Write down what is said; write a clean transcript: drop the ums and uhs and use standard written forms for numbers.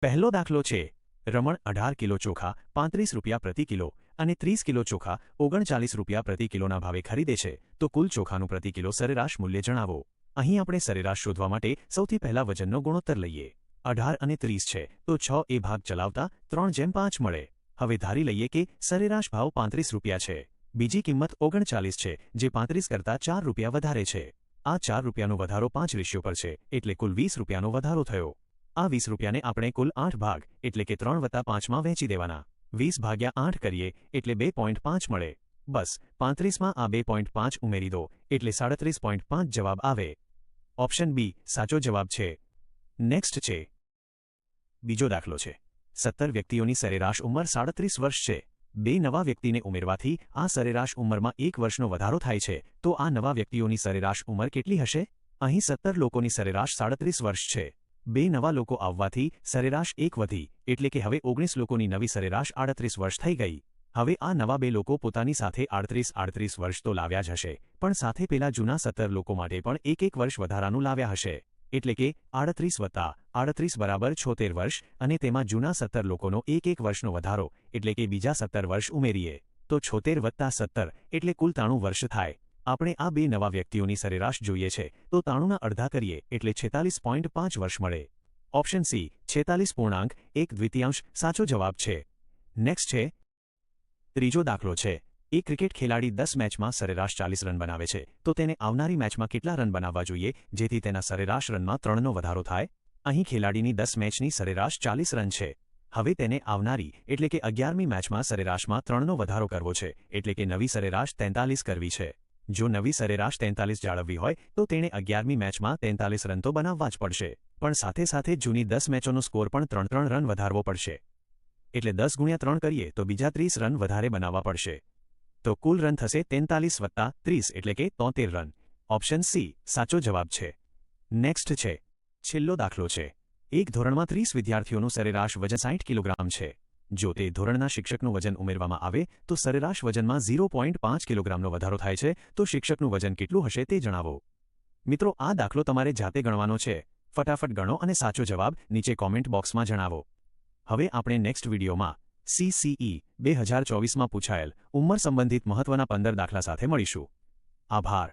પહેલો દાખલો છે, રમણ 18 કિલો ચોખા 35 રૂપિયા પ્રતિ કિલો અને 30 કિલો ચોખા 39 રૂપિયા પ્રતિ કિલોના ભાવે ખરીદે છે, તો કુલ ચોખાનું પ્રતિ કિલો સરેરાશ મૂલ્ય જણાવો। અહીં આપણે સરેરાશ શોધવા માટે સૌથી પહેલા વજનનો ગુણોત્તર લઈએ। 18 અને 30 છે, તો 6 એ ભાગ ચલાવતા 3/5 મળે। હવે ધારી લઈએ કે સરેરાશ ભાવ 35 રૂપિયા છે। બીજી કિંમત 39 છે, જે 35 કરતાં 4 રૂપિયા વધારે છે। આ 4 રૂપિયાનો વધારો 5 રેશિયો પર છે, એટલે કુલ 20 રૂપિયાનો વધારો થયો। આ 20 રૂપિયાને આપણે કુલ 8 ભાગ એટલે કે 3+5માં વહેંચી દેવાના। 20 ભાગ્યા 8 કરીએ એટલે 2.5 મળે। બસ 35માં આ 2.5 ઉમેરી દો એટલે 37.5 જવાબ આવે। ઓપ્શન બી સાચો જવાબ છે। નેક્સ્ટ છે બીજો દાખલો છે, 17 વ્યક્તિઓની સરેરાશ ઉંમર 37 વર્ષ છે। બે નવા વ્યક્તિને ઉમેરવાથી આ સરેરાશ ઉંમરમાં 1 વર્ષનો વધારો થાય છે, તો આ નવા વ્યક્તિઓની સરેરાશ ઉંમર કેટલી હશે? અહીં 17 લોકોની સરેરાશ 37 વર્ષ છે। બે નવા લોકો આવવાથી સરેરાશ 1 વધી, એટલે કે હવે 19 લોકોની નવી સરેરાશ 38 વર્ષ થઈ ગઈ। હવે આ નવા બે લોકો પોતાની સાથે 38 વર્ષ તો લાવ્યા જ હશે, પણ સાથે પેલા જૂના 17 લોકો માટે પણ એક વર્ષ વધારાનું લાવ્યા હશે, એટલે કે 38 વત્તા 38 બરાબર 76 વર્ષ, અને તેમાં જૂના 17 લોકોનો એક વર્ષનો વધારો એટલે કે બીજા 17 વર્ષ ઉમેરીએ તો 76 વત્તા 17 એટલે કુલ 93 વર્ષ થાય। આપણે આ બે નવા વ્યક્તિઓની સરેરાશ જોઈએ છે, તો 93ના અડધા કરીએ એટલે 46.5 વર્ષ મળે। ઓપ્શન સી 46.1 સાચો જવાબ છે। નેક્સ્ટ છે ત્રીજો દાખલો છે, એક ક્રિકેટ ખેલાડી 10 મેચમાં સરેરાશ 40 રન બનાવે છે, તો તેને આવનારી મેચમાં કેટલા રન બનાવવા જોઈએ જેથી તેના સરેરાશ રનમાં 3નો વધારો થાય? અહીં ખેલાડીની 10 મેચની સરેરાશ 40 રન છે। હવે તેને આવનારી એટલે કે 11મી મેચમાં સરેરાશમાં 3નો વધારો કરવો છે, એટલે કે નવી સરેરાશ 43 કરવી છે। જો નવી સરેરાશ 43 જાળવવી હોય તો તેણે 11મી મેચમાં 43 રન તો બનાવવા જ પડશે, પણ સાથે સાથે જૂની 10 મેચોનો સ્કોર પણ 3 રન વધારવો પડશે, એટલે 10 ગુણ્યા 3 કરીએ તો બીજા 30 રન વધારે બનાવવા પડશે। તો કુલ રન થશે 43 વત્તા 30 એટલે કે 73 રન। ઓપ્શન સી સાચો જવાબ છે। નેક્સ્ટ છે છેલ્લો દાખલો છે, એક ધોરણમાં 30 વિદ્યાર્થીઓનું સરેરાશ વજન 60 કિલોગ્રામ છે। જો તે ધોરણના શિક્ષકનું વજન ઉમેરવામાં આવે તો સરેરાશ વજનમાં 0.5 કિલોગ્રામનો વધારો થાય છે, તો શિક્ષકનું વજન કેટલું હશે તે જણાવો। મિત્રો, આ દાખલો તમારે જાતે ગણવાનો છે। ફટાફટ ગણો અને સાચો જવાબ નીચે કોમેન્ટ બોક્સમાં જણાવો। હવે આપણે નેક્સ્ટ વિડીયોમાં CCE 2024માં પૂછાયેલ ઉંમર સંબંધિત મહત્વના 15 દાખલા સાથે મળીશું। આભાર।